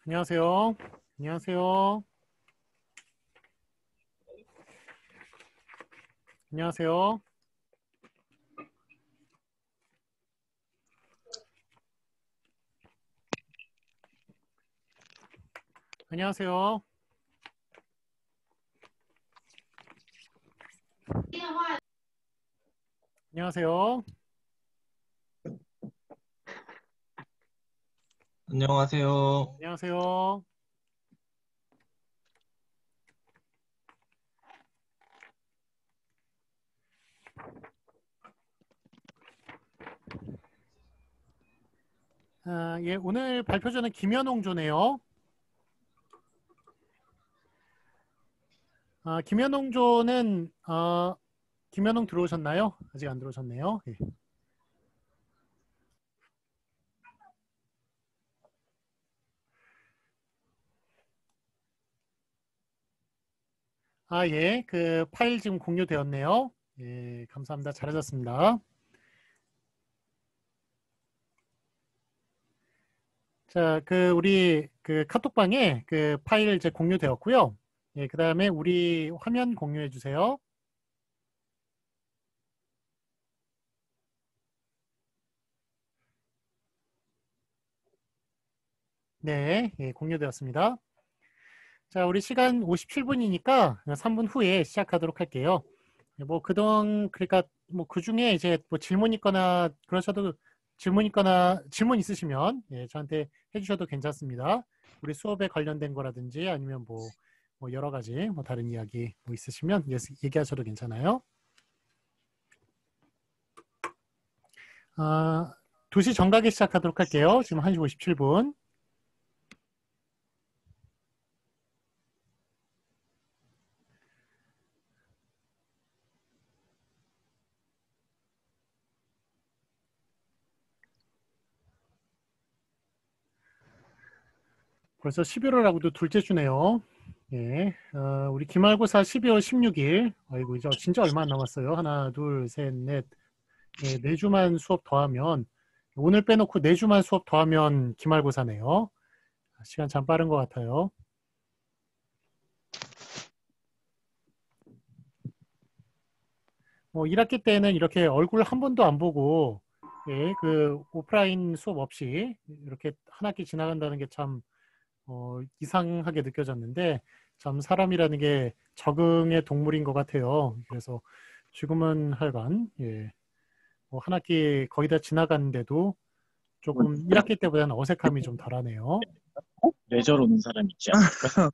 안녕하세요. 안녕하세요. 안녕하세요. 안녕하세요. 안녕하세요. 안녕하세요. 안녕하세요. 예, 오늘 발표자는 김현홍조네요. 김현홍조는 김현홍 들어오셨나요? 아직 안 들어오셨네요. 예. 예, 그 파일 지금 공유되었네요. 예, 감사합니다. 잘하셨습니다. 자, 우리 카톡방에 그 파일 이제 공유되었고요. 예, 그 다음에 우리 화면 공유해 주세요. 네, 예, 공유되었습니다. 자, 우리 시간 57분이니까 3분 후에 시작하도록 할게요. 예, 뭐 그동안 그러니까 뭐 그중에 이제 뭐 질문 있거나 그러셔도 질문 있으시면 예, 저한테 해주셔도 괜찮습니다. 우리 수업에 관련된 거라든지 아니면 뭐 여러 가지 뭐 다른 이야기 뭐 있으시면 얘기하셔도 괜찮아요. 2시 정각에 시작하도록 할게요. 지금 1시 57분. 벌써 11월하고도 둘째 주네요. 예, 우리 기말고사 12월 16일. 아이고, 이제 진짜 얼마 안 남았어요. 하나, 둘, 셋, 넷. 예, 4주만 수업 더하면, 오늘 빼놓고 4주만 수업 더하면 기말고사네요. 시간 참 빠른 것 같아요. 뭐 1학기 때는 이렇게 얼굴 한 번도 안 보고, 예, 그 오프라인 수업 없이 이렇게 한 학기 지나간다는 게 참 이상하게 느껴졌는데, 참 사람이라는 게 적응의 동물인 것 같아요. 그래서 지금은 하여간 예, 뭐 한 학기 거의 다 지나갔는데도 조금 1학기 때보다는 어색함이 좀 덜하네요. 레저로 오는 사람 있지 않을까?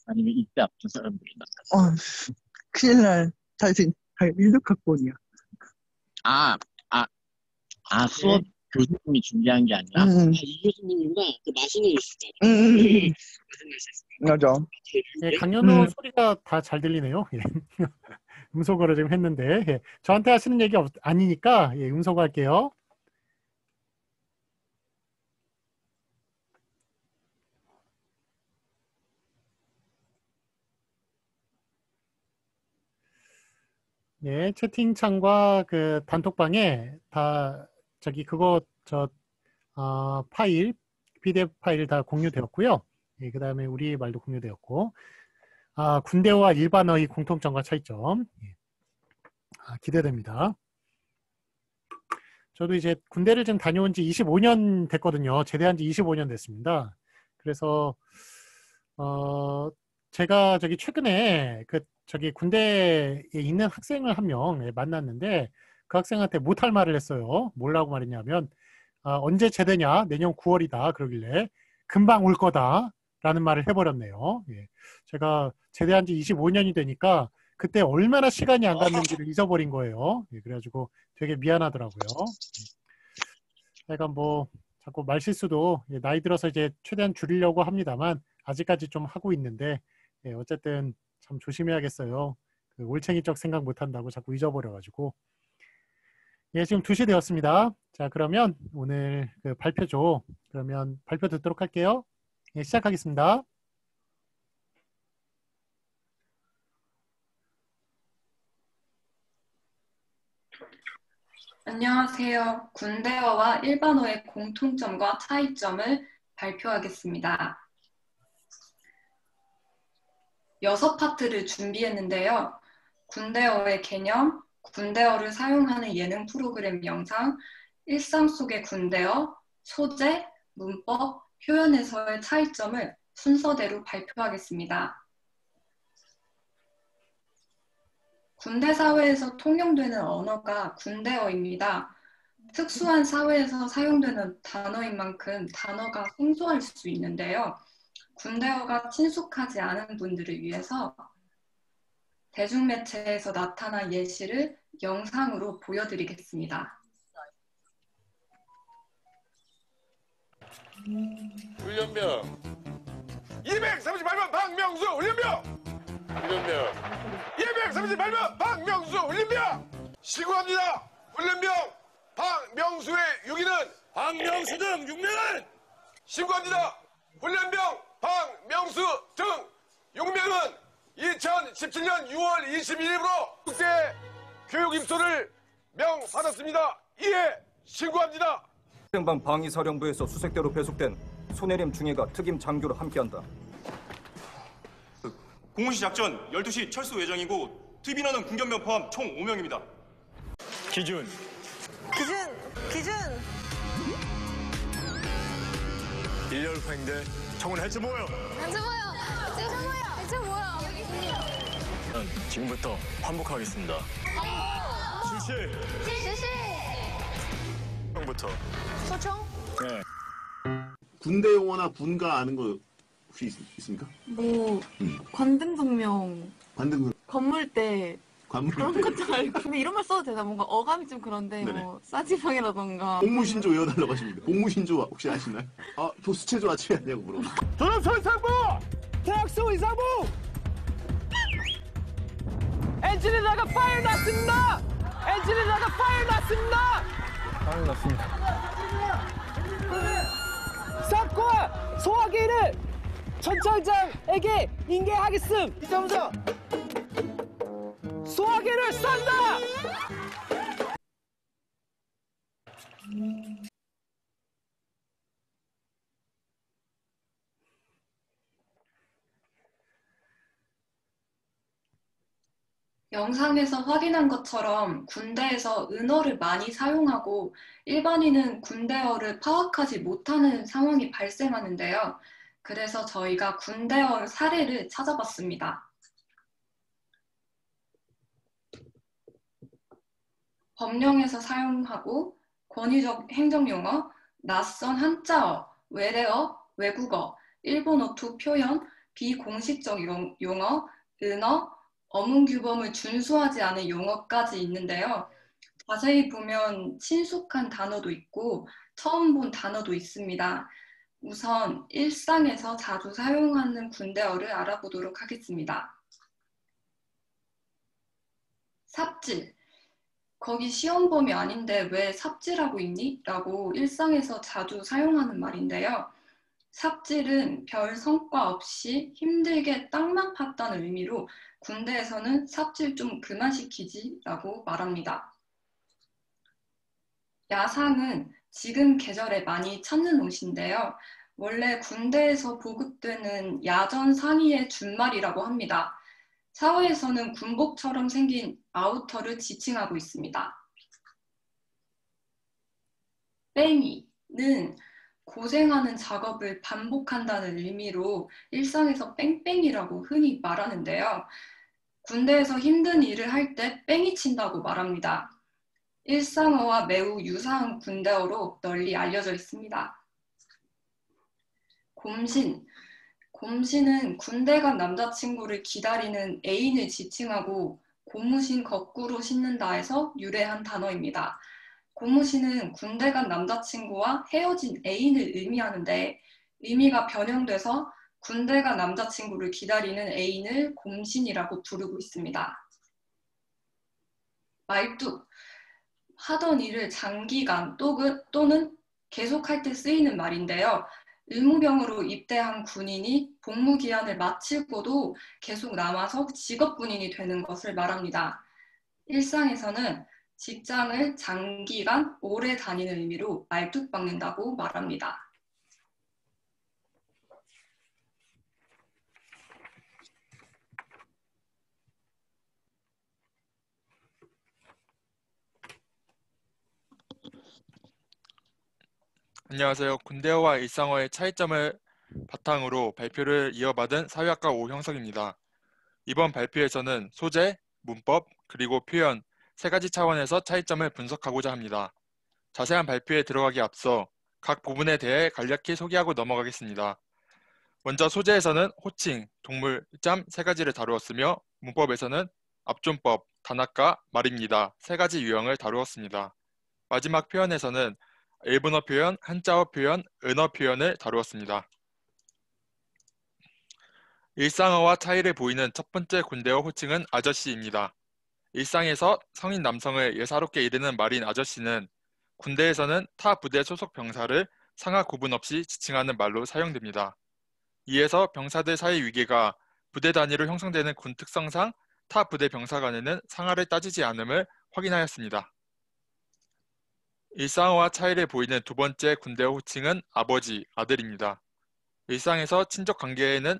아니면 이때 아픈 사람들이나. 큰일 날. 자신, 일육학번이야. 아, 아, 수업 교수님이 준비한 게 아니라? 이 교수님이구나. 그 마시는 있었잖아. 맞아. 예, 강연호 소리가 다 잘 들리네요. 예. 음소거를 지금 했는데 예, 저한테 하시는 얘기 아니니까 예, 음소거 할게요. 예, 채팅창과 그 단톡방에 다 저기 그거 파일 PDF 파일 다 공유되었고요. 예, 그 다음에 우리 말도 공유되었고 군대와 일반어의 공통점과 차이점 예, 기대됩니다. 저도 이제 군대를 지금 다녀온 지 25년 됐거든요. 제대한 지 25년 됐습니다. 그래서 제가 저기 최근에 저기 군대에 있는 학생을 한 명 만났는데 그 학생한테 못할 말을 했어요. 뭐라고 말했냐면 언제 제대냐? 내년 9월이다. 그러길래 금방 올 거다. 라는 말을 해버렸네요. 예. 제가 제대한 지 25년이 되니까 그때 얼마나 시간이 안 갔는지를 잊어버린 거예요. 예, 그래가지고 되게 미안하더라고요. 약간 뭐 자꾸 말실수도 나이 들어서 이제 최대한 줄이려고 합니다만 아직까지 좀 하고 있는데 예, 어쨌든 참 조심해야겠어요. 그 올챙이적 생각 못한다고 자꾸 잊어버려가지고 예, 지금 2시 되었습니다. 자, 그러면 오늘 그 발표죠. 그러면 발표 듣도록 할게요. 예, 시작하겠습니다. 안녕하세요. 군대어와 일반어의 공통점과 차이점을 발표하겠습니다. 6파트를 준비했는데요. 군대어의 개념, 군대어를 사용하는 예능 프로그램 영상, 일상 속의 군대어, 소재, 문법, 표현에서의 차이점을 순서대로 발표하겠습니다. 군대 사회에서 통용되는 언어가 군대어입니다. 특수한 사회에서 사용되는 단어인 만큼 단어가 생소할 수 있는데요. 군대어가 친숙하지 않은 분들을 위해서 대중매체에서 나타난 예시를 영상으로 보여드리겠습니다. 훈련병 238번 박명수 훈련병 238번 박명수 훈련병 시구합니다. 훈련병 박명수의 유기는 박명수 등 6명은 신고합니다. 훈련병 박명수 등 6명은 2017년 6월 21일부로 국대 교육 입소를 명받았습니다. 이에 신고합니다. 행방 방위사령부에서 수색대로 배속된 손해림 중위가 특임 장교로 함께한다. 공무시 작전 12시 철수 예정이고 투입인원은 군견병 포함 총 5명입니다. 기준. 일렬 횡대 청원 해체 모여. 지금부터 환복하겠습니다. 실시. 부터 소총? 네. 군대 용어나 군가 아는 거 혹시 있습니까? 뭐 관등성명, 관등 건물대 그런 관물대 것도 알고. 근데 이런 말 써도 되나? 뭔가 어감이 좀 그런데 네네. 뭐 싸지방이라던가. 공무신조 외워달라고 하십니다. 공무신조 혹시 아시나요? 아, 교수체조 아침에 하냐고 물어봐. 졸업소 이상부! 대학생 이상부! 엔진에다가 파일 났습니다! 엔진에다가 파일 났습니다! 파일 났습니다. 사건 소화기를 전차장에게 인계하겠음. 이점서 소화기를 쏜다. 영상에서 확인한 것처럼 군대에서 은어를 많이 사용하고 일반인은 군대어를 파악하지 못하는 상황이 발생하는데요. 그래서 저희가 군대어 사례를 찾아봤습니다. 법령에서 사용하고 권위적 행정용어, 낯선 한자어, 외래어, 외국어, 일본어 투 표현, 비공식적 용어, 은어, 어문규범을 준수하지 않은 용어까지 있는데요. 자세히 보면 친숙한 단어도 있고 처음 본 단어도 있습니다. 우선 일상에서 자주 사용하는 군대어를 알아보도록 하겠습니다. 삽질. 거기 시험 범위 아닌데 왜 삽질하고 있니? 라고 일상에서 자주 사용하는 말인데요. 삽질은 별 성과 없이 힘들게 땅만 팠다는 의미로 군대에서는 삽질 좀 그만 시키지 라고 말합니다. 야상은 지금 계절에 많이 찾는 옷인데요. 원래 군대에서 보급되는 야전 상의의 준말이라고 합니다. 사회에서는 군복처럼 생긴 아우터를 지칭하고 있습니다. 뺑이는 고생하는 작업을 반복한다는 의미로 일상에서 뺑뺑이라고 흔히 말하는데요. 군대에서 힘든 일을 할 때 뺑이 친다고 말합니다. 일상어와 매우 유사한 군대어로 널리 알려져 있습니다. 곰신. 곰신은 군대 간 남자친구를 기다리는 애인을 지칭하고 고무신 거꾸로 신는다에서 유래한 단어입니다. 고무신은 군대 간 남자친구와 헤어진 애인을 의미하는데 의미가 변형돼서 군대 간 남자친구를 기다리는 애인을 곰신이라고 부르고 있습니다. 말뚝. 하던 일을 장기간 또는 계속할 때 쓰이는 말인데요. 의무병으로 입대한 군인이 복무 기한을 마치고도 계속 남아서 직업군인이 되는 것을 말합니다. 일상에서는 직장을 장기간 오래 다니는 의미로 말뚝 박는다고 말합니다. 안녕하세요. 군대어와 일상어의 차이점을 바탕으로 발표를 이어받은 사회학과 오형석입니다. 이번 발표에서는 소재, 문법, 그리고 표현 세 가지 차원에서 차이점을 분석하고자 합니다. 자세한 발표에 들어가기 앞서 각 부분에 대해 간략히 소개하고 넘어가겠습니다. 먼저 소재에서는 호칭, 동물, 짬 세 가지를 다루었으며 문법에서는 압존법, 단아까, 말입니다. 세 가지 유형을 다루었습니다. 마지막 표현에서는 일본어 표현, 한자어 표현, 은어 표현을 다루었습니다. 일상어와 차이를 보이는 첫 번째 군대어 호칭은 아저씨입니다. 일상에서 성인 남성을 예사롭게 이르는 말인 아저씨는 군대에서는 타 부대 소속 병사를 상하 구분 없이 지칭하는 말로 사용됩니다. 이에서 병사들 사이 위계가 부대 단위로 형성되는 군 특성상 타 부대 병사 간에는 상하를 따지지 않음을 확인하였습니다. 일상어와 차이를 보이는 두 번째 군대어 호칭은 아버지, 아들입니다. 일상에서 친족 관계에는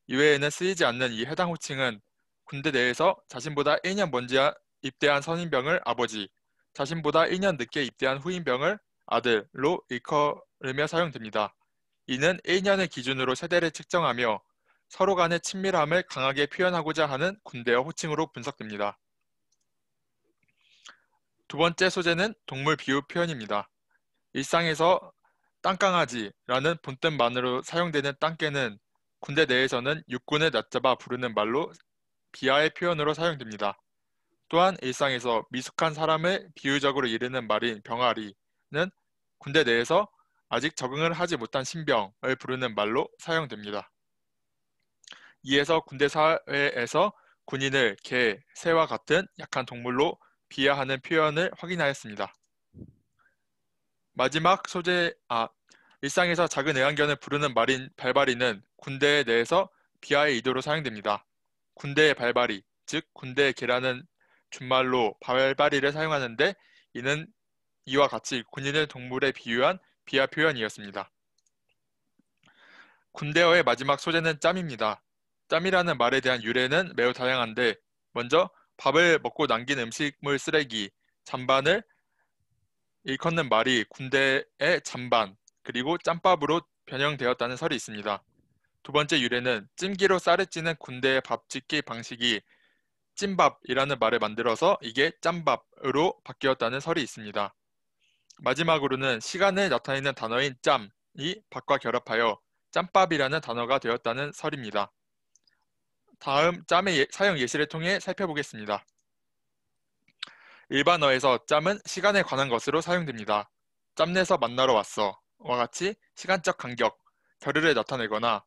이외에는 쓰이지 않는 이 해당 호칭은 군대 내에서 자신보다 1년 먼저 입대한 선임병을 아버지, 자신보다 1년 늦게 입대한 후임병을 아들로 일컬으며 사용됩니다. 이는 1년을 기준으로 세대를 측정하며 서로 간의 친밀함을 강하게 표현하고자 하는 군대어 호칭으로 분석됩니다. 두 번째 소재는 동물 비유 표현입니다. 일상에서 땅강아지라는 본뜻만으로 사용되는 땅개는 군대 내에서는 육군을 낮잡아 부르는 말로 비하의 표현으로 사용됩니다. 또한 일상에서 미숙한 사람을 비유적으로 이르는 말인 병아리는 군대 내에서 아직 적응을 하지 못한 신병을 부르는 말로 사용됩니다. 이에서 군대 사회에서 군인을 개, 새와 같은 약한 동물로 비하하는 표현을 확인하였습니다. 마지막 소재, 일상에서 작은 애완견을 부르는 말인 발바리는 군대 내에서 비하의 의도로 사용됩니다. 군대의 발바리, 즉 군대의 개라는 준말로 발바리를 사용하는데 이는 이와 같이 군인을 동물에 비유한 비하 표현이었습니다. 군대어의 마지막 소재는 짬입니다. 짬이라는 말에 대한 유래는 매우 다양한데 먼저 밥을 먹고 남긴 음식물 쓰레기, 잔반을 일컫는 말이 군대의 잔반, 그리고 짬밥으로 변형되었다는 설이 있습니다. 두 번째 유래는 찜기로 쌀을 찌는 군대의 밥 짓기 방식이 찜밥이라는 말을 만들어서 이게 짬밥으로 바뀌었다는 설이 있습니다. 마지막으로는 시간을 나타내는 단어인 짬이 밥과 결합하여 짬밥이라는 단어가 되었다는 설입니다. 다음 짬의 사용 예시를 통해 살펴보겠습니다. 일반어에서 짬은 시간에 관한 것으로 사용됩니다. 짬내서 만나러 왔어 와 같이 시간적 간격, 결의를 나타내거나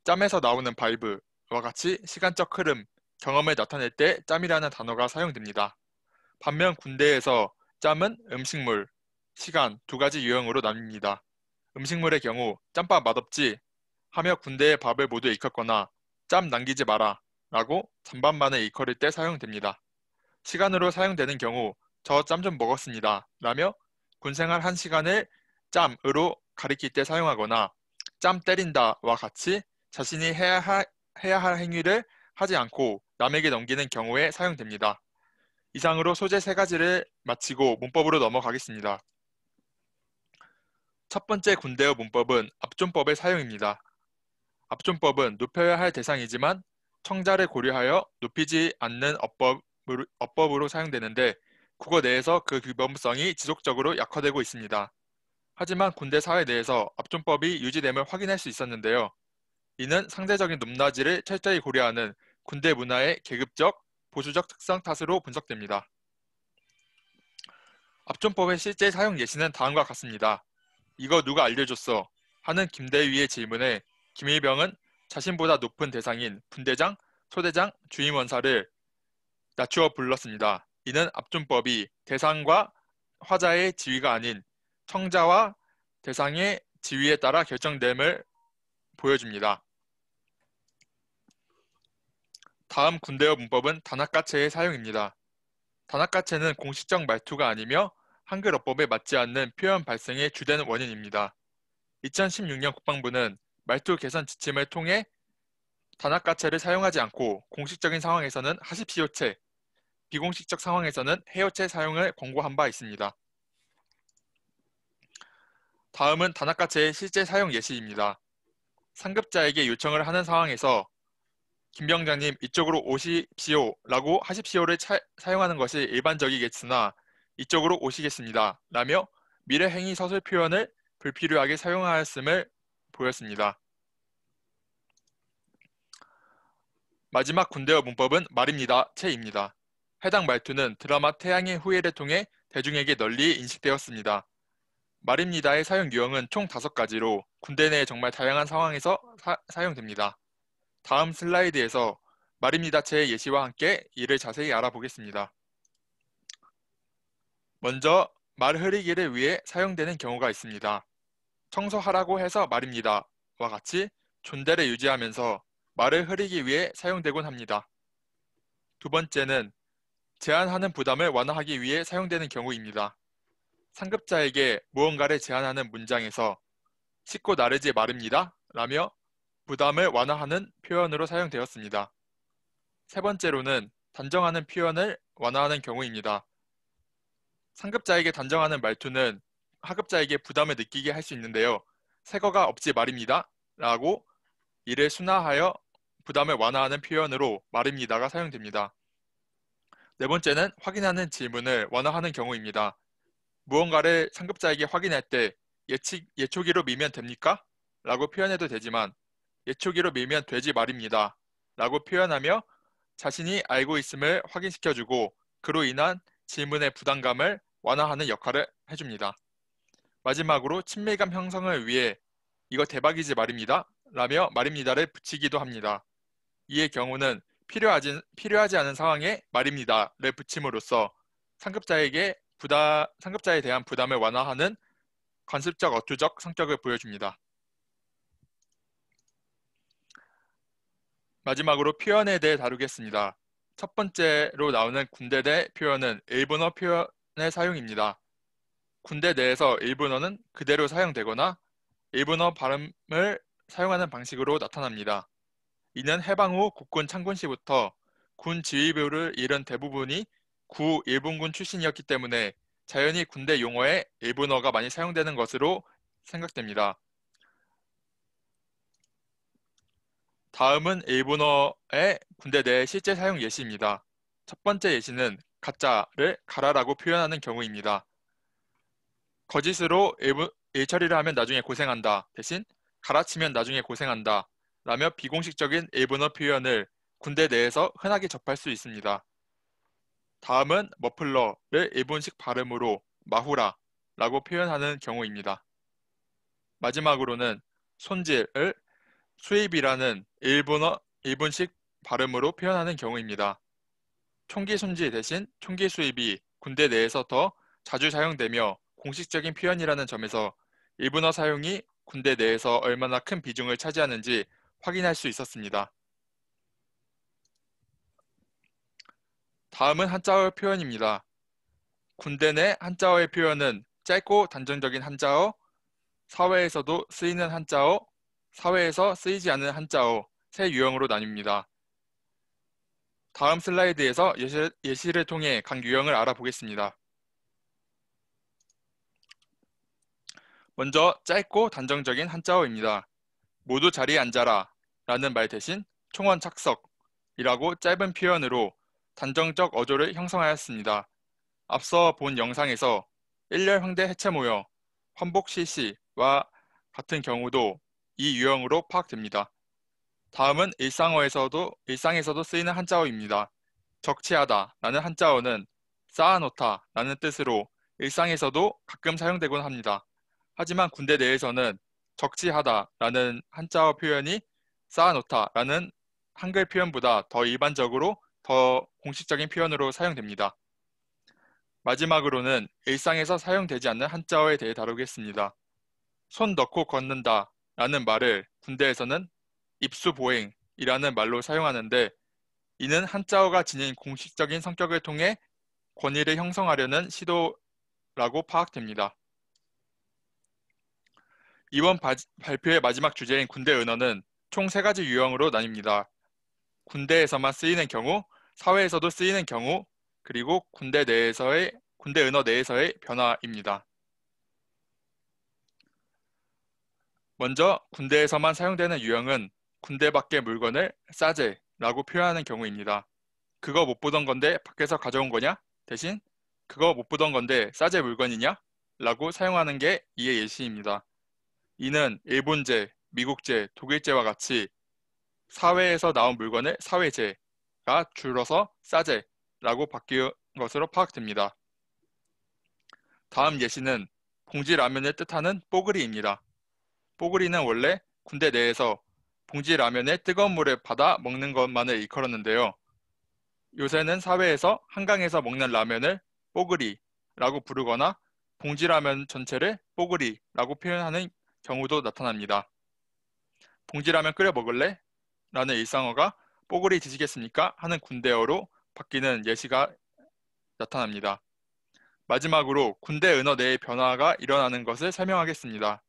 짬에서 나오는 바이브와 같이 시간적 흐름, 경험을 나타낼 때 짬이라는 단어가 사용됩니다. 반면 군대에서 짬은 음식물, 시간 두 가지 유형으로 나뉩니다. 음식물의 경우 짬밥 맛없지 하며 군대의 밥을 모두 일컫거나 짬 남기지 마라 라고 잔반만을 일컬을 때 사용됩니다. 시간으로 사용되는 경우 저 짬 좀 먹었습니다 라며 군생활 1시간을 짬으로 가리킬 때 사용하거나 짬 때린다 와 같이 자신이 해야 할 행위를 하지 않고 남에게 넘기는 경우에 사용됩니다. 이상으로 소재 세 가지를 마치고 문법으로 넘어가겠습니다. 첫 번째 군대어 문법은 압존법의 사용입니다. 압존법은 높여야 할 대상이지만 청자를 고려하여 높이지 않는 어법으로 사용되는데 국어 내에서 그 규범성이 지속적으로 약화되고 있습니다. 하지만 군대 사회 내에서 압존법이 유지됨을 확인할 수 있었는데요. 이는 상대적인 높낮이를 철저히 고려하는 군대 문화의 계급적, 보수적 특성 탓으로 분석됩니다. 압존법의 실제 사용 예시는 다음과 같습니다. 이거 누가 알려줬어? 하는 김대위의 질문에 김일병은 자신보다 높은 대상인 분대장, 소대장, 주임원사를 낮추어 불렀습니다. 이는 압존법이 대상과 화자의 지위가 아닌 청자와 대상의 지위에 따라 결정됨을 보여줍니다. 다음 군대어 문법은 단아까체의 사용입니다. 단아까체는 공식적 말투가 아니며 한글 어법에 맞지 않는 표현 발생의 주된 원인입니다. 2016년 국방부는 말투 개선 지침을 통해 단아까체를 사용하지 않고 공식적인 상황에서는 하십시오체, 비공식적 상황에서는 해요체 사용을 권고한 바 있습니다. 다음은 단학가체의 실제 사용 예시입니다. 상급자에게 요청을 하는 상황에서 김병장님 이쪽으로 오십시오 라고 하십시오를 사용하는 것이 일반적이겠으나 이쪽으로 오시겠습니다 라며 미래 행위 서술 표현을 불필요하게 사용하였음을 보였습니다. 마지막 군대어 문법은 말입니다. 체입니다. 해당 말투는 드라마 태양의 후예를 통해 대중에게 널리 인식되었습니다. 말입니다의 사용 유형은 총 5가지로 군대 내에 정말 다양한 상황에서 사용됩니다. 다음 슬라이드에서 말입니다체의 예시와 함께 이를 자세히 알아보겠습니다. 먼저 말 흐리기를 위해 사용되는 경우가 있습니다. 청소하라고 해서 말입니다와 같이 존대를 유지하면서 말을 흐리기 위해 사용되곤 합니다. 두 번째는 제한하는 부담을 완화하기 위해 사용되는 경우입니다. 상급자에게 무언가를 제한하는 문장에서 씻고 나르지 말입니다 라며 부담을 완화하는 표현으로 사용되었습니다. 세 번째로는 단정하는 표현을 완화하는 경우입니다. 상급자에게 단정하는 말투는 하급자에게 부담을 느끼게 할 수 있는데요. 새거가 없지 말입니다 라고 이를 순화하여 부담을 완화하는 표현으로 말입니다가 사용됩니다. 네 번째는 확인하는 질문을 완화하는 경우입니다. 무언가를 상급자에게 확인할 때 예초기로 밀면 됩니까? 라고 표현해도 되지만 예초기로 밀면 되지 말입니다 라고 표현하며 자신이 알고 있음을 확인시켜주고 그로 인한 질문의 부담감을 완화하는 역할을 해줍니다. 마지막으로 친밀감 형성을 위해 이거 대박이지 말입니다 라며 말입니다를 붙이기도 합니다. 이의 경우는 필요하지 않은 상황에 말입니다를 붙임으로써 상급자에 대한 부담을 완화하는 관습적 어투적 성격을 보여줍니다. 마지막으로 표현에 대해 다루겠습니다. 첫 번째로 나오는 군대 내 표현은 일본어 표현의 사용입니다. 군대 내에서 일본어는 그대로 사용되거나 일본어 발음을 사용하는 방식으로 나타납니다. 이는 해방 후 국군 창군 시부터 군 지휘부를 잃은 대부분이 구 일본군 출신이었기 때문에 자연히 군대 용어에 일본어가 많이 사용되는 것으로 생각됩니다. 다음은 일본어의 군대 내 실제 사용 예시입니다. 첫 번째 예시는 가짜를 가라라고 표현하는 경우입니다. 거짓으로 일처리를 하면 나중에 고생한다 대신 가라치면 나중에 고생한다 라며 비공식적인 일본어 표현을 군대 내에서 흔하게 접할 수 있습니다. 다음은 머플러를 일본식 발음으로 마후라 라고 표현하는 경우입니다. 마지막으로는 손질을 수입이라는 일본식 발음으로 표현하는 경우입니다. 총기 손질 대신 총기 수입이 군대 내에서 더 자주 사용되며 공식적인 표현이라는 점에서 일본어 사용이 군대 내에서 얼마나 큰 비중을 차지하는지 확인할 수 있었습니다. 다음은 한자어 표현입니다. 군대 내 한자어의 표현은 짧고 단정적인 한자어, 사회에서도 쓰이는 한자어, 사회에서 쓰이지 않는 한자어 세 유형으로 나뉩니다. 다음 슬라이드에서 예시를 통해 각 유형을 알아보겠습니다. 먼저 짧고 단정적인 한자어입니다. 모두 자리에 앉아라 라는 말 대신 총원 착석이라고 짧은 표현으로 단정적 어조를 형성하였습니다. 앞서 본 영상에서 일렬 황대 해체 모여, 환복 실시와 같은 경우도 이 유형으로 파악됩니다. 다음은 일상에서도 쓰이는 한자어입니다. 적치하다 라는 한자어는 쌓아놓다 라는 뜻으로 일상에서도 가끔 사용되곤 합니다. 하지만 군대 내에서는 적치하다 라는 한자어 표현이 쌓아놓다 라는 한글 표현보다 더 일반적으로 더 공식적인 표현으로 사용됩니다. 마지막으로는 일상에서 사용되지 않는 한자어에 대해 다루겠습니다. 손 넣고 걷는다 라는 말을 군대에서는 입수보행이라는 말로 사용하는데 이는 한자어가 지닌 공식적인 성격을 통해 권위를 형성하려는 시도라고 파악됩니다. 이번 발표의 마지막 주제인 군대 은어는 총 3가지 유형으로 나뉩니다. 군대에서만 쓰이는 경우, 사회에서도 쓰이는 경우, 그리고 군대 은어 내에서의 변화입니다. 먼저 군대에서만 사용되는 유형은 군대 밖의 물건을 싸제라고 표현하는 경우입니다. 그거 못 보던 건데 밖에서 가져온 거냐? 대신 그거 못 보던 건데 싸제 물건이냐? 라고 사용하는 게 이의 예시입니다. 이는 일본제, 미국제, 독일제와 같이 사회에서 나온 물건을 사회제가 줄어서 싸제라고 바뀐 것으로 파악됩니다. 다음 예시는 봉지라면을 뜻하는 뽀글이입니다. 뽀글이는 원래 군대 내에서 봉지라면에 뜨거운 물을 받아 먹는 것만을 일컬었는데요. 요새는 사회에서 한강에서 먹는 라면을 뽀글이라고 부르거나 봉지라면 전체를 뽀글이라고 표현하는 경우도 나타납니다. 봉지라면 끓여 먹을래? 라는 일상어가 뽀글이 드시겠습니까? 하는 군대어로 바뀌는 예시가 나타납니다. 마지막으로 군대 은어 내의 변화가 일어나는 것을 설명하겠습니다.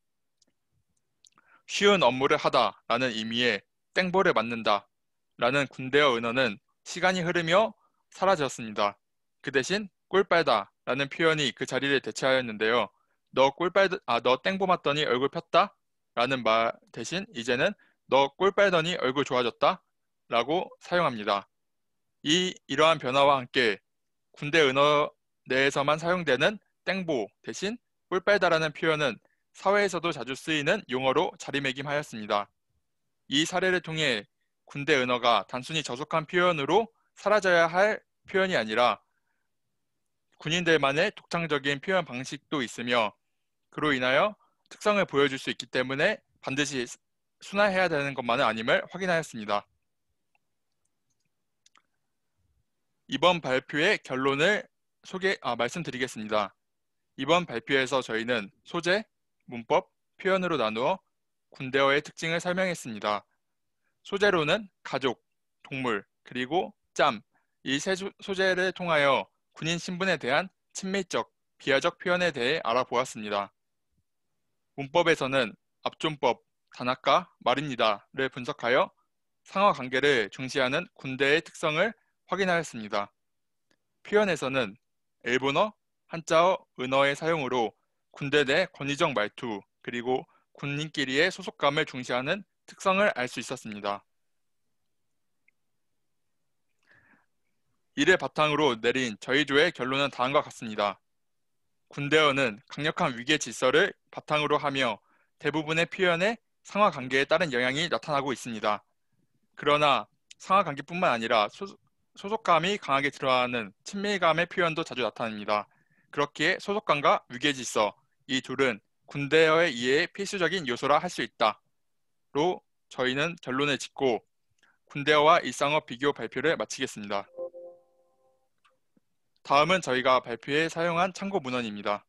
쉬운 업무를 하다 라는 의미의 땡보를 맞는다 라는 군대어 은어는 시간이 흐르며 사라졌습니다. 그 대신 꿀 빨다 라는 표현이 그 자리를 대체하였는데요. 너 땡보 맞더니 얼굴 폈다 라는 말 대신 이제는 너 꿀 빨더니 얼굴 좋아졌다 라고 사용합니다. 이러한 변화와 함께 군대 은어 내에서만 사용되는 땡보 대신 꿀 빨다라는 표현은 사회에서도 자주 쓰이는 용어로 자리매김하였습니다. 이 사례를 통해 군대 은어가 단순히 저속한 표현으로 사라져야 할 표현이 아니라 군인들만의 독창적인 표현 방식도 있으며 그로 인하여 특성을 보여줄 수 있기 때문에 반드시 순화해야 되는 것만은 아님을 확인하였습니다. 이번 발표의 결론을 말씀드리겠습니다. 이번 발표에서 저희는 소재, 문법, 표현으로 나누어 군대어의 특징을 설명했습니다. 소재로는 가족, 동물, 그리고 짬, 이 세 소재를 통하여 군인 신분에 대한 친밀적, 비하적 표현에 대해 알아보았습니다. 문법에서는 압존법, 단아까, 말입니다를 분석하여 상하관계를 중시하는 군대의 특성을 확인하였습니다. 표현에서는 일본어, 한자어, 은어의 사용으로 군대 내 권위적 말투, 그리고 군인끼리의 소속감을 중시하는 특성을 알 수 있었습니다. 이를 바탕으로 내린 저희 조의 결론은 다음과 같습니다. 군대어는 강력한 위계 질서를 바탕으로 하며 대부분의 표현에 상하관계에 따른 영향이 나타나고 있습니다. 그러나 상하관계뿐만 아니라 소속감이 강하게 드러나는 친밀감의 표현도 자주 나타납니다. 그렇기에 소속감과 위계질서, 이 둘은 군대어의 이해에 필수적인 요소라 할 수 있다로 저희는 결론을 짓고 군대어와 일상어 비교 발표를 마치겠습니다. 다음은 저희가 발표에 사용한 참고 문헌입니다.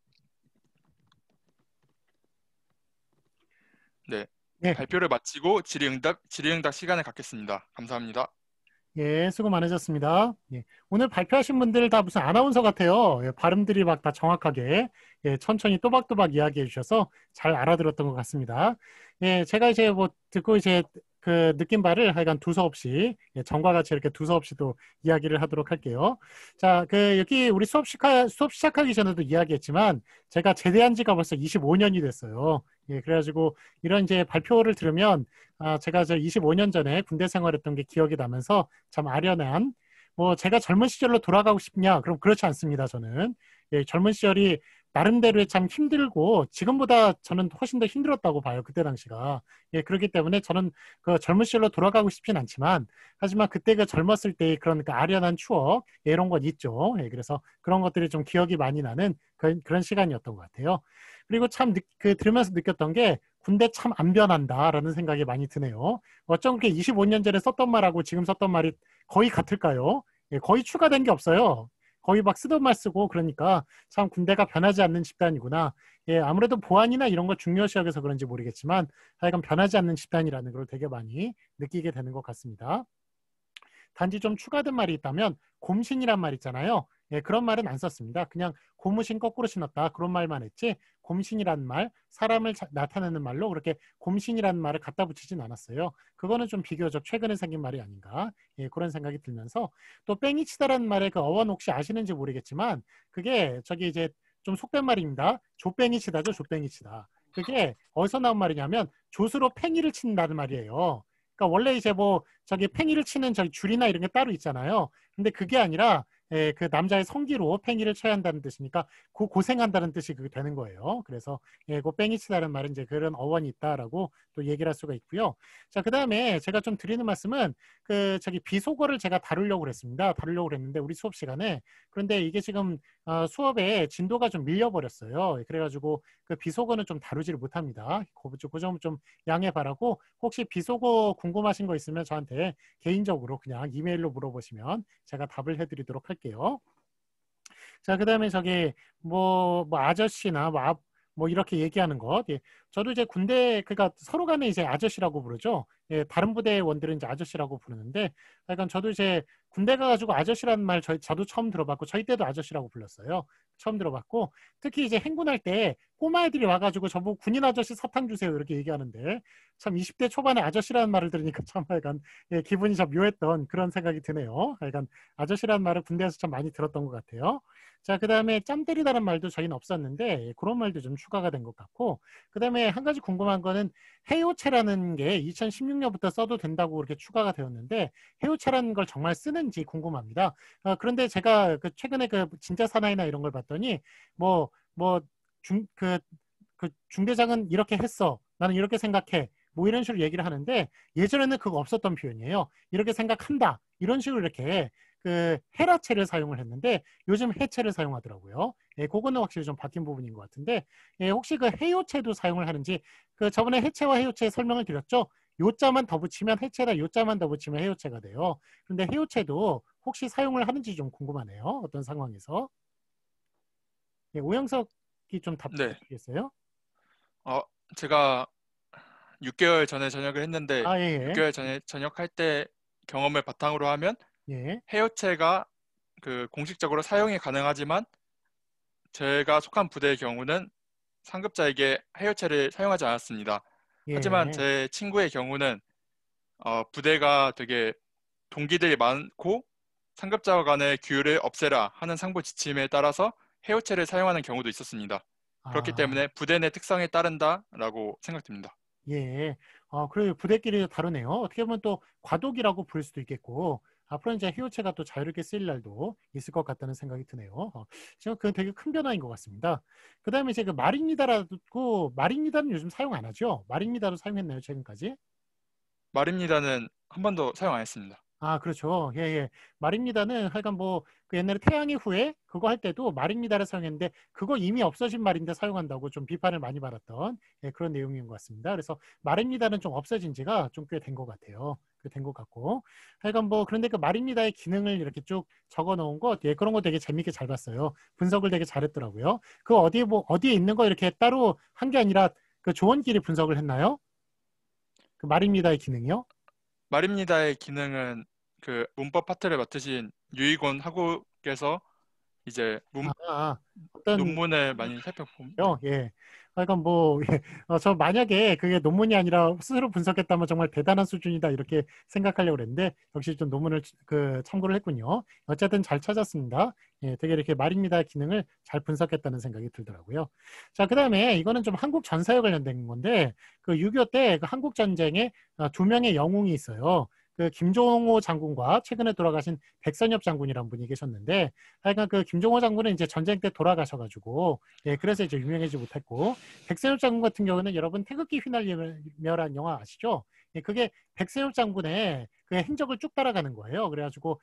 네. 발표를 마치고 질의응답 시간을 갖겠습니다. 감사합니다. 예, 수고 많으셨습니다. 예, 오늘 발표하신 분들 다 무슨 아나운서 같아요. 예, 발음들이 막 다 정확하게 천천히 또박또박 이야기해 주셔서 잘 알아들었던 것 같습니다. 예, 제가 이제 뭐 듣고 이제 그 느낀 바를 하여간 두서없이 전과 같이 이렇게 두서없이 또 이야기를 하도록 할게요. 자, 여기 우리 수업 시작하기 전에도 이야기했지만 제가 제대한 지가 벌써 25년이 됐어요. 예, 그래가지고 이런 이제 발표를 들으면 제가 25년 전에 군대 생활했던 게 기억이 나면서 참 아련한 뭐 제가 젊은 시절로 돌아가고 싶냐? 그럼 그렇지 않습니다. 저는 젊은 시절이 나름대로 참 힘들고 지금보다 저는 훨씬 더 힘들었다고 봐요. 그때 당시가. 그렇기 때문에 저는 그 젊은 시절로 돌아가고 싶진 않지만 하지만 그때 그 젊었을 때의 그런 그 아련한 추억 이런 건 있죠. 그래서 그런 것들이 좀 기억이 많이 나는 그런 시간이었던 것 같아요. 그리고 참 들으면서 느꼈던 게 군대 참 안 변한다라는 생각이 많이 드네요. 어쩜 그렇게 25년 전에 썼던 말하고 지금 썼던 말이 거의 같을까요? 거의 추가된 게 없어요. 거의 막 쓰던 말 쓰고 그러니까 참 군대가 변하지 않는 집단이구나. 아무래도 보안이나 이런 거 중요시 여겨서 그런지 모르겠지만 하여간 변하지 않는 집단이라는 걸 되게 많이 느끼게 되는 것 같습니다. 단지 좀 추가된 말이 있다면 곰신이란 말 있잖아요. 그런 말은 안 썼습니다. 그냥 고무신 거꾸로 신었다 그런 말만 했지 곰신이란 말, 사람을 나타내는 말로 그렇게 곰신이라는 말을 갖다 붙이진 않았어요. 그거는 좀 비교적 최근에 생긴 말이 아닌가 그런 생각이 들면서 또 뺑이치다라는 말의 그 어원 혹시 아시는지 모르겠지만 그게 이제 좀 속된 말입니다. 조뺑이치다죠. 조뺑이치다. 그게 어디서 나온 말이냐면 조수로 팽이를 친다는 말이에요. 그러니까 원래 이제 뭐 저기 팽이를 치는 저기 줄이나 이런 게 따로 있잖아요. 근데 그게 아니라 그 남자의 성기로 팽이를 쳐야 한다는 뜻이니까 고생한다는 뜻이 그게 되는 거예요. 그래서 그 팽이 치다는 말은 이제 그런 어원이 있다라고 또 얘기를 할 수가 있고요. 자, 그다음에 제가 좀 드리는 말씀은 그 저기 비속어를 제가 다루려고 그랬는데 우리 수업 시간에 그런데 이게 지금 수업에 진도가 좀 밀려버렸어요. 그래가지고 그 비속어는 좀 다루지를 못합니다. 그 점 좀 양해 바라고 혹시 비속어 궁금하신 거 있으면 저한테 개인적으로 그냥 이메일로 물어보시면 제가 답을 해드리도록 할게요. 자, 그다음에 저기 뭐 아저씨나 뭐 이렇게 얘기하는 것. 예. 저도 이제 군대 그러니까 서로 간에 이제 아저씨라고 부르죠. 예, 다른 부대 원들은 이제 아저씨라고 부르는데, 약간 저도 이제 군대 가가지고 아저씨라는 말 저도 처음 들어봤고 저희 때도 아저씨라고 불렀어요. 처음 들어봤고 특히 이제 행군할 때 꼬마 애들이 와가지고 저보고 군인 아저씨 사탕 주세요 이렇게 얘기하는데 참 20대 초반에 아저씨라는 말을 들으니까 참 약간 기분이 참 묘했던 그런 생각이 드네요. 약간 아저씨라는 말을 군대에서 참 많이 들었던 것 같아요. 자, 그 다음에 짬 때리다는 말도 저희는 없었는데 그런 말도 좀 추가가 된 것 같고, 그 다음에 한 가지 궁금한 거는 해요체라는 게 2016년부터 써도 된다고 그렇게 추가가 되었는데 해요체라는 걸 정말 쓰는지 궁금합니다. 그런데 제가 그 최근에 그 진짜 사나이나 이런 걸 봤더니 중대장은 이렇게 했어, 나는 이렇게 생각해, 뭐 이런 식으로 얘기를 하는데 예전에는 그거 없었던 표현이에요. 이렇게 생각한다 이런 식으로 이렇게 그 헤라체를 사용을 했는데 요즘 해체를 사용하더라고요. 예, 그거는 확실히 좀 바뀐 부분인 것 같은데, 예, 혹시 그 해요체도 사용을 하는지, 그 저번에 해체와 해요체 설명을 드렸죠. 요자만 더 붙이면 해체다, 요자만 더 붙이면 해요체가 돼요. 근데 해요체도 혹시 사용을 하는지 좀 궁금하네요. 어떤 상황에서. 예, 오영석이 좀 답변해 주시겠어요? 제가 6개월 전에 전역을 했는데 예. 6개월 전에 전역할 때 경험을 바탕으로 하면 예. 해요체가 그 공식적으로 사용이 가능하지만 제가 속한 부대의 경우는 상급자에게 해요체를 사용하지 않았습니다. 예. 하지만 제 친구의 경우는 부대가 되게 동기들이 많고 상급자 간의 규율을 없애라 하는 상부 지침에 따라서 해요체를 사용하는 경우도 있었습니다. 그렇기 때문에 부대 내 특성에 따른다라고 생각됩니다. 예. 그래요. 부대끼리 다르네요. 어떻게 보면 또 과독이라고 부를 수도 있겠고, 앞으로 이제 해요체가 또 자유롭게 쓰일 날도 있을 것 같다는 생각이 드네요. 지금 그건 되게 큰 변화인 것 같습니다. 그 다음에 이제 그 말입니다라고, 말입니다는 요즘 사용 안 하죠? 말입니다도 사용했나요, 최근까지? 말입니다는 한 번도 사용 안 했습니다. 그렇죠. 예, 예. 말입니다는 하여간 그 옛날에 태양의 후예 그거 할 때도 말입니다를 사용했는데 그거 이미 없어진 말인데 사용한다고 좀 비판을 많이 받았던 그런 내용인 것 같습니다. 그래서 말입니다는 좀 없어진 지가 좀 꽤 된 것 같아요. 된 것 같고, 하여간 그런데 그 말입니다의 기능을 이렇게 쭉 적어 놓은 거, 그런 거 되게 재밌게 잘 봤어요. 분석을 되게 잘했더라고요. 그 어디에 있는 거 이렇게 따로 한 게 아니라 그 조원끼리 분석을 했나요? 그 말입니다의 기능이요? 말입니다의 기능은 그 문법 파트를 맡으신 유익원 학우께서 이제 어떤 논문을 많이 살펴보면 예. 그러니까 저 만약에 그게 논문이 아니라 스스로 분석했다면 정말 대단한 수준이다 이렇게 생각하려고 그랬는데 역시 좀 논문을 참고를 했군요. 어쨌든 잘 찾았습니다. 예, 되게 이렇게 말입니다 기능을 잘 분석했다는 생각이 들더라고요. 자, 그다음에 이거는 좀 한국 전사에 관련된 건데 그 6.25 때 그 한국 전쟁에 2명의 영웅이 있어요. 그 김종호 장군과 최근에 돌아가신 백선엽 장군이라는 분이 계셨는데, 하여간 그 김종호 장군은 이제 전쟁 때 돌아가셔가지고 그래서 이제 유명해지지 못했고, 백선엽 장군 같은 경우는 여러분 태극기 휘날리며라는 영화 아시죠? 그게 백선엽 장군의 그 행적을 쭉 따라가는 거예요. 그래가지고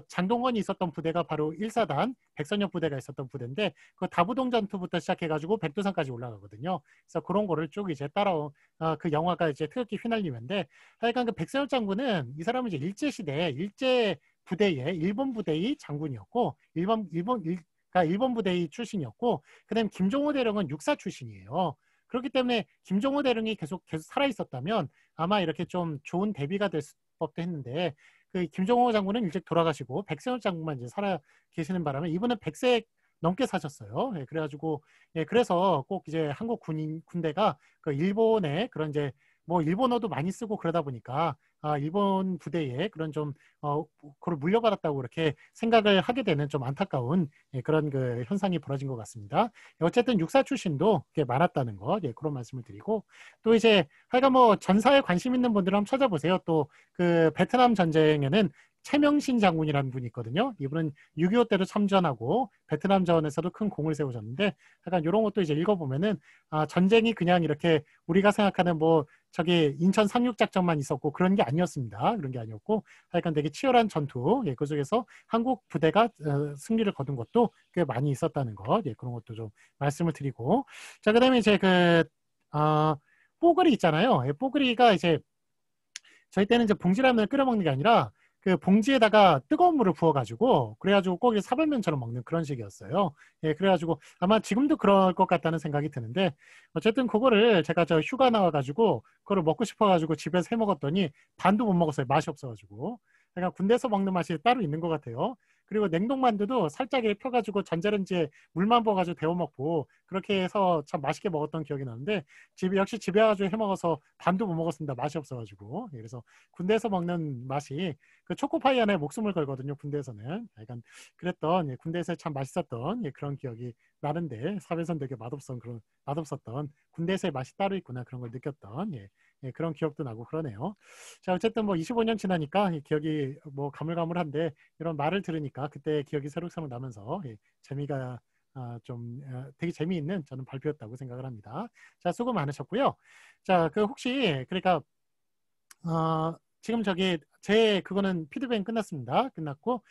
장동건이 있었던 부대가 바로 1사단 백선엽 부대가 있었던 부대인데 그 다부동 전투부터 시작해가지고 백두산까지 올라가거든요. 그래서 그런 거를 쭉 이제 따라온 그 영화가 이제 태극기 휘날리며인데, 하여간 그 백선엽 장군은 이 사람은 이제 일제 부대의 일본 부대의 장군이었고 일본 부대의 출신이었고, 그다음에 김종호 대령은 육사 출신이에요. 그렇기 때문에 김종호 대령이 계속 살아 있었다면 아마 이렇게 좀 좋은 대비가 될 법도 했는데, 그 김종호 장군은 일찍 돌아가시고 백선엽 장군만 이제 살아 계시는 바람에 이분은 100세 넘게 사셨어요. 그래가지고 그래서 꼭 이제 한국 군대가 그 일본의 그런 이제 일본어도 많이 쓰고 그러다 보니까 일본 부대에 그런 좀 그걸 물려받았다고 그렇게 생각을 하게 되는 좀 안타까운 그런 그 현상이 벌어진 것 같습니다. 어쨌든 육사 출신도 많았다는 것, 그런 말씀을 드리고, 또 이제 하여간 뭐 전사에 관심 있는 분들은 한번 찾아보세요. 또 그 베트남 전쟁에는 최명신 장군이라는 분이 있거든요. 이분은 6.25 때도 참전하고 베트남전에서도 큰 공을 세우셨는데, 약간 이런 것도 이제 읽어보면은 전쟁이 그냥 이렇게 우리가 생각하는 뭐 저기 인천 상륙작전만 있었고 그런 게 아니었습니다. 그런 게 아니었고 하여간 되게 치열한 전투, 그 속에서 한국 부대가 승리를 거둔 것도 꽤 많이 있었다는 것, 그런 것도 좀 말씀을 드리고, 자 그다음에 이제 그 뽀글이 있잖아요. 뽀글이가 이제 저희 때는 이제 봉지라면을 끓여 먹는 게 아니라 그 봉지에다가 뜨거운 물을 부어가지고 그래가지고 꼭 사발면처럼 먹는 그런 식이었어요. 그래가지고 아마 지금도 그럴 것 같다는 생각이 드는데, 어쨌든 그거를 제가 저 휴가 나와가지고 그거를 먹고 싶어가지고 집에서 해 먹었더니 반도 못 먹었어요. 맛이 없어가지고. 그러니까 군대에서 먹는 맛이 따로 있는 것 같아요. 그리고 냉동만두도 살짝 펴가지고 전자레인지에 물만 부어가지고 데워 먹고 그렇게 해서 참 맛있게 먹었던 기억이 나는데, 역시 집에 와가지고 해 먹어서 반도 못 먹었습니다. 맛이 없어가지고. 그래서 군대에서 먹는 맛이 그 초코파이 안에 목숨을 걸거든요. 군대에서는. 약간 그랬던, 군대에서 참 맛있었던 그런 기억이 나는데, 사회선 되게 맛없었던 군대에서의 맛이 따로 있구나, 그런 걸 느꼈던 그런 기억도 나고 그러네요. 자, 어쨌든 뭐 25년 지나니까 기억이 뭐 가물가물한데, 이런 말을 들으니까 그때 기억이 새록새록 나면서 재미가 좀 되게 재미있는 저는 발표였다고 생각을 합니다. 자, 수고 많으셨고요. 자, 그 혹시 그러니까 지금 저기 그거는 피드백은 끝났습니다. 끝났고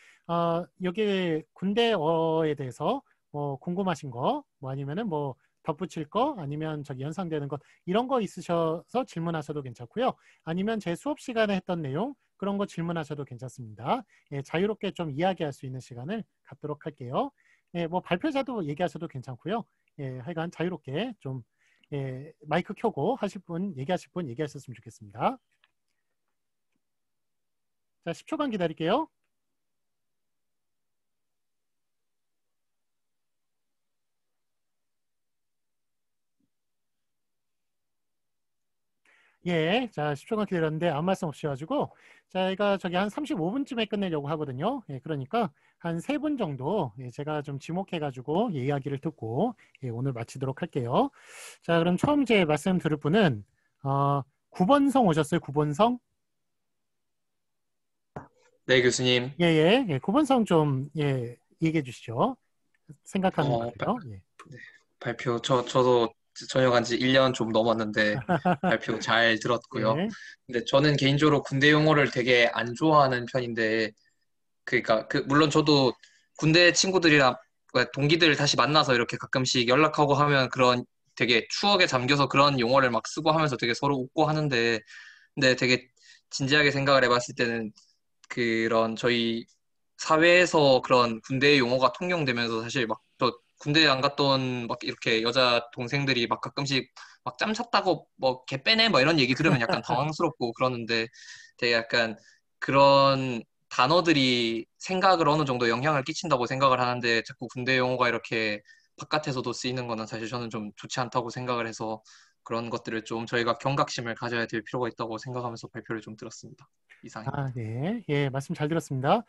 여기 군대어에 대해서 뭐 궁금하신 거, 뭐 아니면은 뭐 덧붙일 거, 아니면 저기 연상되는 것, 이런 거 있으셔서 질문하셔도 괜찮고요. 아니면 제 수업 시간에 했던 내용, 그런 거 질문하셔도 괜찮습니다. 자유롭게 좀 이야기할 수 있는 시간을 갖도록 할게요. 뭐 발표자도 얘기하셔도 괜찮고요. 하여간 자유롭게 좀 마이크 켜고 얘기하실 분 얘기하셨으면 좋겠습니다. 자, 10초간 기다릴게요. 자, 10초간 기다렸는데 아무 말씀 없으셔가지고, 저희가 저기 한 35분쯤에 끝내려고 하거든요. 그러니까 한 3분 정도 제가 좀 지목해가지고 이야기를 듣고 오늘 마치도록 할게요. 자, 그럼 처음 이제 말씀 들을 분은 9번성 오셨어요? 9번성? 네, 교수님. 9번성 좀 얘기해 주시죠. 생각하는 거예요. 발표 저도 전역한 지 1년 좀 넘었는데 발표 잘 들었고요. 근데 저는 개인적으로 군대 용어를 되게 안 좋아하는 편인데, 그러니까 물론 저도 군대 친구들이랑 동기들 다시 만나서 이렇게 가끔씩 연락하고 하면 그런 되게 추억에 잠겨서 그런 용어를 막 쓰고 하면서 되게 서로 웃고 하는데, 근데 되게 진지하게 생각을 해봤을 때는 그런 저희 사회에서 그런 군대 용어가 통용되면서 사실 막 저 군대 안 갔던 막 이렇게 여자 동생들이 막 가끔씩 막 짬 찼다고 뭐 개 빼네 뭐 이런 얘기 들으면 약간 당황스럽고 그러는데, 되게 약간 그런 단어들이 생각을 어느 정도 영향을 끼친다고 생각을 하는데, 자꾸 군대 용어가 이렇게 바깥에서도 쓰이는 거는 사실 저는 좀 좋지 않다고 생각을 해서, 그런 것들을 좀 저희가 경각심을 가져야 될 필요가 있다고 생각하면서 발표를 좀 들었습니다. 이상입니다. 말씀 잘 들었습니다.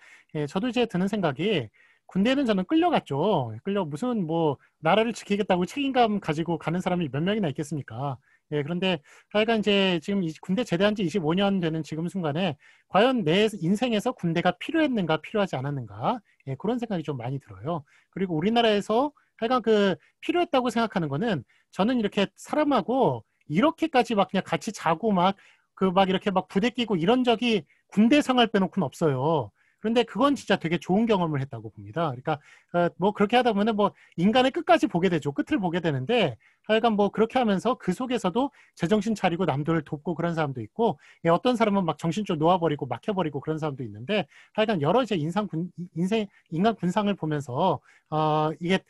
저도 이제 드는 생각이, 군대는 저는 끌려갔죠. 무슨 뭐 나라를 지키겠다고 책임감 가지고 가는 사람이 몇 명이나 있겠습니까? 그런데 하여간 이제 지금 군대 제대한 지 25년 되는 지금 순간에 과연 내 인생에서 군대가 필요했는가 필요하지 않았는가, 그런 생각이 좀 많이 들어요. 그리고 우리나라에서 하여간 필요했다고 생각하는 거는, 저는 이렇게 사람하고 이렇게까지 막 그냥 같이 자고 막 이렇게 막 부대 끼고 이런 적이 군대 생활 빼놓고는 없어요. 그런데 그건 진짜 되게 좋은 경험을 했다고 봅니다. 그러니까 뭐 그렇게 하다 보면 뭐 인간의 끝까지 보게 되죠. 끝을 보게 되는데, 하여간 뭐 그렇게 하면서 그 속에서도 제정신 차리고 남들을 돕고 그런 사람도 있고, 어떤 사람은 막 정신줄 놓아버리고 막혀버리고 그런 사람도 있는데, 하여간 여러 이제 인간 군상을 보면서 이게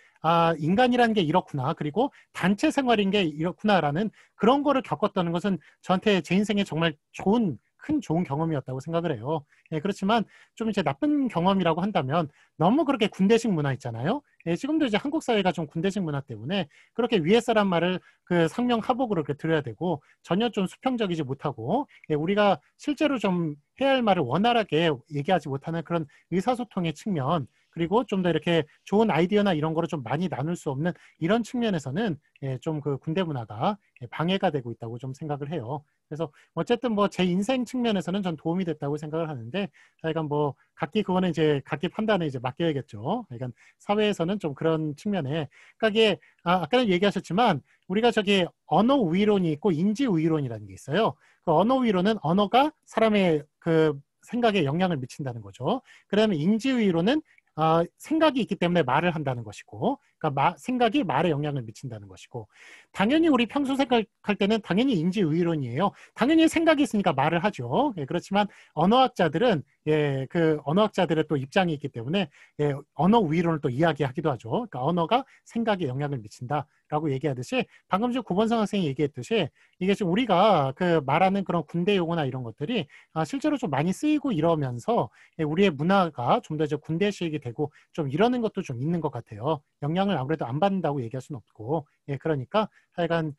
인간이라는 게 이렇구나, 그리고 단체 생활인 게 이렇구나라는 그런 거를 겪었다는 것은 저한테 제 인생에 정말 좋은 큰 좋은 경험이었다고 생각을 해요. 예, 그렇지만 좀 이제 나쁜 경험이라고 한다면 너무 그렇게 군대식 문화 있잖아요. 예, 지금도 이제 한국 사회가 좀 군대식 문화 때문에 그렇게 위에 사람 말을 그 상명하복으로 이렇게 들어야 되고 전혀 좀 수평적이지 못하고 예, 우리가 실제로 좀 해야 할 말을 원활하게 얘기하지 못하는 그런 의사소통의 측면 그리고 좀 더 이렇게 좋은 아이디어나 이런 거를 좀 많이 나눌 수 없는 이런 측면에서는 예, 좀 그 군대 문화가 예, 방해가 되고 있다고 좀 생각을 해요. 그래서 어쨌든 뭐 제 인생 측면에서는 전 도움이 됐다고 생각을 하는데 하여간 뭐 각기 그거는 이제 각기 판단에 이제 맡겨야겠죠. 그러니까 사회에서는 좀 그런 측면에 그러니까 이게 아까는 얘기하셨지만 우리가 저기 언어 우위론이 있고 인지 우위론이라는 게 있어요. 그 언어 우위론은 언어가 사람의 그 생각에 영향을 미친다는 거죠. 그다음에 인지 우위론은 생각이 있기 때문에 말을 한다는 것이고, 그러니까 생각이 말에 영향을 미친다는 것이고, 당연히 우리 평소 생각할 때는 당연히 인지의론이에요. 당연히 생각이 있으니까 말을 하죠. 예, 그렇지만 언어학자들은 그 언어학자들의 또 입장이 있기 때문에 언어 우위론을 또 이야기하기도 하죠. 그러니까 언어가 생각에 영향을 미친다라고 얘기하듯이 방금 전 구본성 학생이 얘기했듯이 이게 지금 우리가 그 말하는 그런 군대 용어나 이런 것들이 실제로 좀 많이 쓰이고 이러면서 우리의 문화가 좀 더 이제 군대식이 되고 좀 이러는 것도 좀 있는 것 같아요. 영향을 아무래도 안 받는다고 얘기할 수는 없고, 그러니까 하여간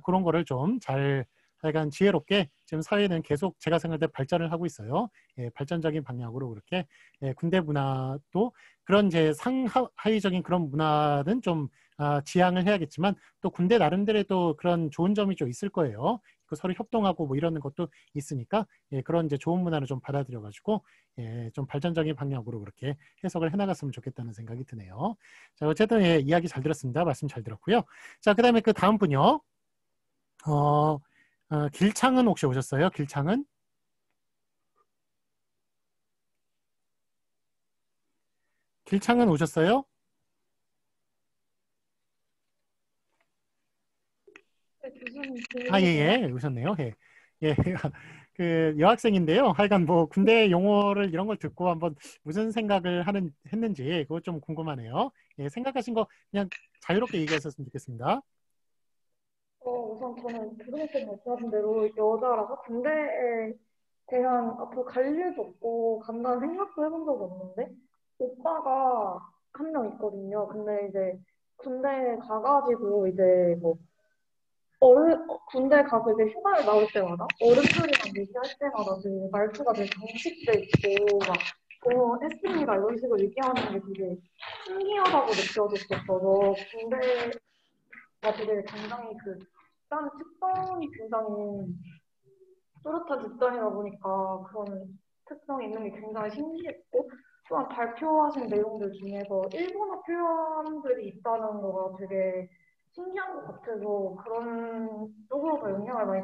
그런 거를 좀 잘 하여간 지혜롭게 지금 사회는 계속 제가 생각할 때 발전을 하고 있어요. 발전적인 방향으로 그렇게 군대 문화도 그런 이제 상하위적인 그런 문화는 좀 지향을 해야겠지만 또 군대 나름대로의 또 그런 좋은 점이 좀 있을 거예요. 그 서로 협동하고 뭐 이러는 것도 있으니까 그런 이제 좋은 문화를 좀 받아들여 가지고 좀 발전적인 방향으로 그렇게 해석을 해나갔으면 좋겠다는 생각이 드네요. 자, 어쨌든 이야기 잘 들었습니다. 말씀 잘 들었고요. 자, 그다음에 그 다음 분요. 길창은 혹시 오셨어요? 길창은? 길창은 오셨어요? 예, 오셨네요. 예, 그 여학생인데요. 하여간 뭐 군대 용어를 이런 걸 듣고 한번 무슨 생각을 했는지 그거 좀 궁금하네요. 생각하신 거 그냥 자유롭게 얘기하셨으면 좋겠습니다. 우선 저는 부동산 말씀하신 대로 여자라서 군대에 대한 앞으로 갈 일도 없고 간다는 생각도 해본 적이 없는데 오빠가 한 명 있거든요. 근데 이제 군대에 가가지고 이제 뭐 군대 가서 이제 휴가를 나올 때마다 어른들이랑 얘기할 때마다 되게 말투가 되게 경직돼 있고 막 했습니다 이런 식으로 얘기하는 게 되게 신기하다고 느껴졌었어서 군대가 되게 굉장히 일단 특성이 굉장히 뚜렷한 집단이다 보니까 그런 특성이 있는 게 굉장히 신기했고 또한 발표하신 내용들 중에서 일본어 표현들이 있다는 거가 되게 신기한 것 같아서 그런 쪽으로 더 영향을 많이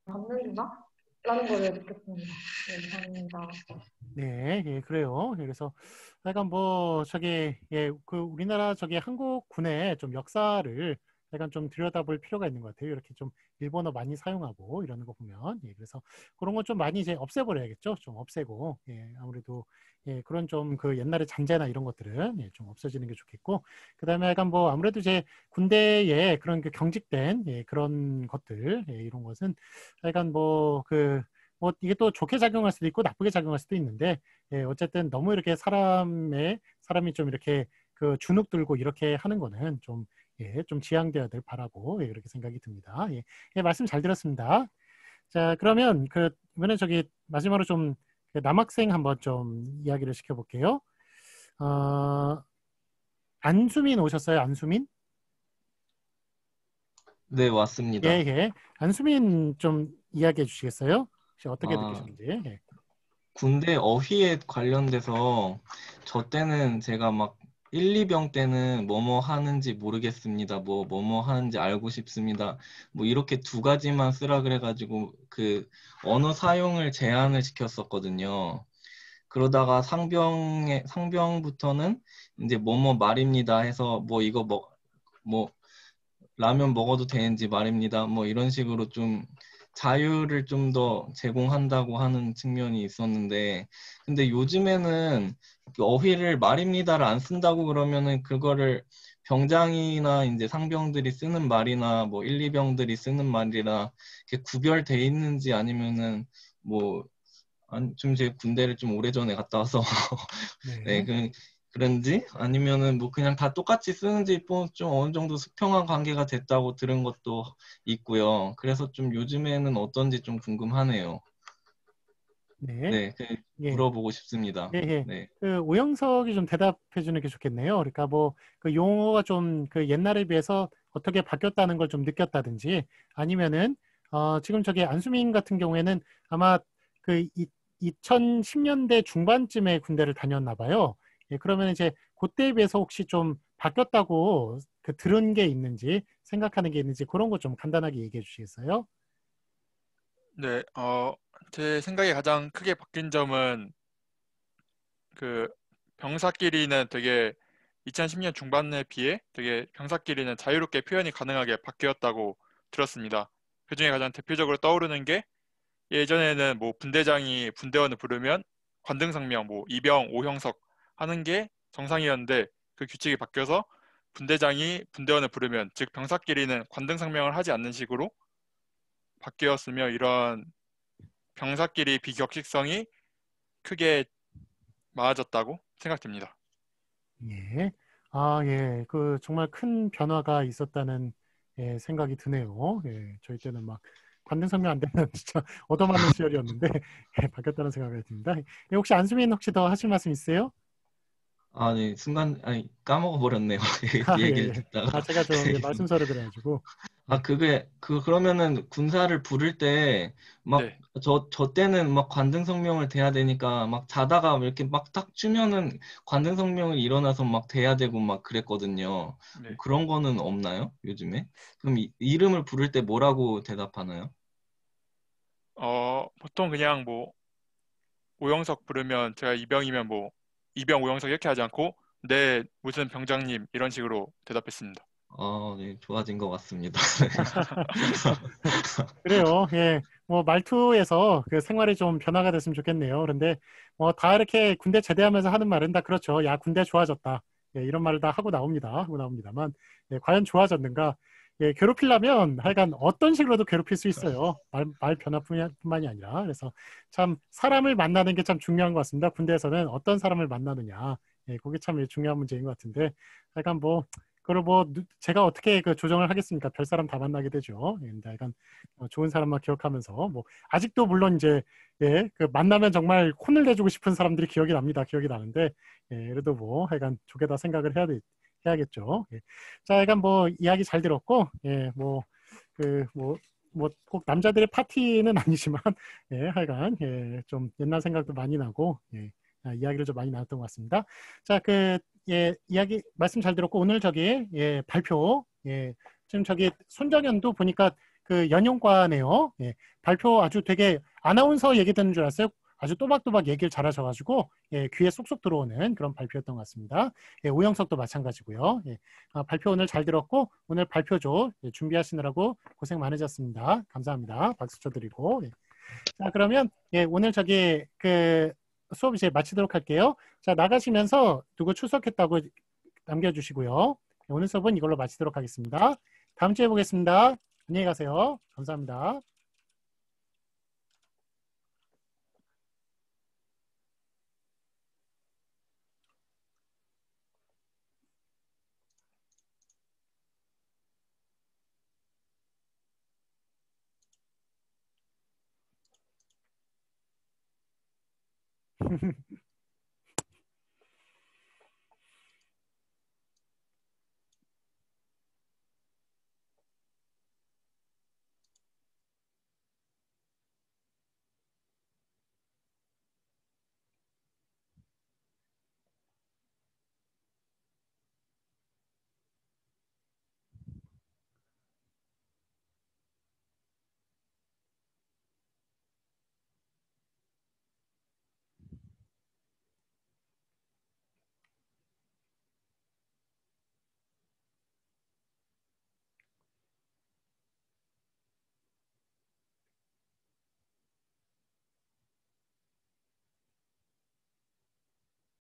받는구나? 라는 걸 느꼈습니다. 네, 감사합니다. 네, 그래요. 그래서 약간 뭐 그 우리나라 한국 군의 좀 역사를 약간 좀 들여다볼 필요가 있는 것 같아요. 이렇게 좀 일본어 많이 사용하고 이러는 거 보면 그래서 그런 거 좀 많이 이제 없애버려야겠죠. 좀 없애고 아무래도 그런 좀 그 옛날의 잔재나 이런 것들은 좀 없어지는 게 좋겠고 그다음에 약간 뭐 아무래도 이제 군대에 그런 그 경직된 그런 것들 이런 것은 약간 뭐 이게 또 좋게 작용할 수도 있고 나쁘게 작용할 수도 있는데 어쨌든 너무 이렇게 사람이 좀 이렇게 그 주눅 들고 이렇게 하는 거는 좀 지양되어야 될 바라고 그렇게 생각이 듭니다. 말씀 잘 들었습니다. 자, 그러면 이번에 마지막으로 좀 남학생 한번 좀 이야기를 시켜볼게요. 안수민 오셨어요? 안수민? 네, 왔습니다. 안수민 좀 이야기해 주시겠어요? 혹시 어떻게 느끼셨는지? 군대 어휘에 관련돼서 저 때는 제가 막 1, 2병 때는 뭐뭐 하는지 모르겠습니다. 뭐뭐 하는지 알고 싶습니다. 뭐 이렇게 두 가지만 쓰라 그래가지고 그 언어 사용을 제한을 시켰었거든요. 그러다가 상병부터는 이제 뭐뭐 말입니다 해서 뭐 이거 뭐 라면 먹어도 되는지 말입니다. 뭐 이런 식으로 좀 자유를 좀 더 제공한다고 하는 측면이 있었는데 근데 요즘에는 어휘를 말입니다를 안 쓴다고 그러면은 그거를 병장이나 이제 상병들이 쓰는 말이나 뭐 1, 2병들이 쓰는 말이나 이렇게 구별돼 있는지 아니면은 뭐 아니, 좀 제 군대를 좀 오래전에 갔다 와서 네, 그런지 아니면은 뭐 그냥 다 똑같이 쓰는지 뭐 좀 어느 정도 수평한 관계가 됐다고 들은 것도 있고요. 그래서 좀 요즘에는 어떤지 좀 궁금하네요. 네. 물어보고 싶습니다. 예. 네. 그 오영석이 좀 대답해 주는 게 좋겠네요. 그러니까 뭐 그 용어가 좀 그 옛날에 비해서 어떻게 바뀌었다는 걸 좀 느꼈다든지 아니면은 지금 저기 안수민 같은 경우에는 아마 그 2010년대 중반쯤에 군대를 다녔나 봐요. 예, 그러면 이제 그때에 비해서 혹시 좀 바뀌었다고 그 들은 게 있는지 생각하는 게 있는지 그런 거 좀 간단하게 얘기해 주시겠어요? 네, 제 생각에 가장 크게 바뀐 점은 그 병사끼리는 되게 2010년 중반에 비해 되게 병사끼리는 자유롭게 표현이 가능하게 바뀌었다고 들었습니다. 그중에 가장 대표적으로 떠오르는 게 예전에는 뭐 분대장이 분대원을 부르면 관등성명, 뭐 이병, 오형석 하는 게 정상이었는데 그 규칙이 바뀌어서 분대장이 분대원을 부르면 즉 병사끼리는 관등성명을 하지 않는 식으로 바뀌었으며 이런 병사끼리 비격식성이 크게 많아졌다고 생각됩니다. 예. 예. 그 정말 큰 변화가 있었다는 예, 생각이 드네요. 예. 저희 때는 막 관등성명 안 되면 진짜 얻어맞는 시절이었는데 예, 바뀌었다는 생각이 듭니다. 예, 혹시 안수민 혹시 더 하실 말씀 있으세요? 네, 까먹어 버렸네요. 얘기를 예. 듣다가. 제가 좀 예, 말씀서를 그래가지고. 그러면 군사를 부를 때, 네. 저 때는 막 관등성명을 대야 되니까, 막 자다가 이렇게 막 딱 주면은 관등성명을 일어나서 막 대야 되고 막 그랬거든요. 네. 그런 거는 없나요? 요즘에? 그럼 이름을 부를 때 뭐라고 대답하나요? 보통 그냥 뭐 오영석 부르면 제가 이병이면 뭐 이병 오영석 이렇게 하지 않고 네 무슨 병장님 이런 식으로 대답했습니다. 네, 좋아진 것 같습니다. 그래요. 예. 뭐 말투에서 그 생활이 좀 변화가 됐으면 좋겠네요. 그런데 뭐 다 이렇게 군대 제대하면서 하는 말은 다 그렇죠. 야, 군대 좋아졌다. 예, 이런 말을 다 하고 나옵니다. 하고 나옵니다만 예, 과연 좋아졌는가? 예, 괴롭히려면 하여간 어떤 식으로도 괴롭힐 수 있어요. 말 변화뿐만이 아니라. 그래서 참 사람을 만나는 게 참 중요한 것 같습니다. 군대에서는 어떤 사람을 만나느냐. 예, 그게 참 중요한 문제인 것 같은데 하여간 뭐 그걸 뭐 제가 어떻게 그 조정을 하겠습니까? 별 사람 다 만나게 되죠. 예, 근데 약간 좋은 사람만 기억하면서 뭐 아직도 물론 이제 예, 그 만나면 정말 혼을 내주고 싶은 사람들이 기억이 납니다. 기억이 나는데 예, 그래도 뭐 하여간 좋게다 생각을 해야겠죠. 예. 자, 약간 뭐 이야기 잘 들었고 예, 뭐 그 뭐 꼭 남자들의 파티는 아니지만 예, 하여간 예, 좀 옛날 생각도 많이 나고 예, 이야기를 좀 많이 나눴던 것 같습니다. 자, 예, 이야기 말씀 잘 들었고 오늘 저기 예, 발표 예, 지금 저기 손정연도 보니까 그 연영과네요. 예, 발표 아주 되게 아나운서 얘기 듣는 줄 알았어요. 아주 또박또박 얘기를 잘하셔가지고 예, 귀에 쏙쏙 들어오는 그런 발표였던 것 같습니다. 예, 오영석도 마찬가지고요. 예, 발표 오늘 잘 들었고 오늘 발표조 예, 준비하시느라고 고생 많으셨습니다. 감사합니다. 박수 쳐드리고. 예. 자, 그러면 예, 오늘 저기 그 수업 이제 마치도록 할게요. 자, 나가시면서 누구 출석했다고 남겨주시고요. 오늘 수업은 이걸로 마치도록 하겠습니다. 다음 주에 보겠습니다. 안녕히 가세요. 감사합니다.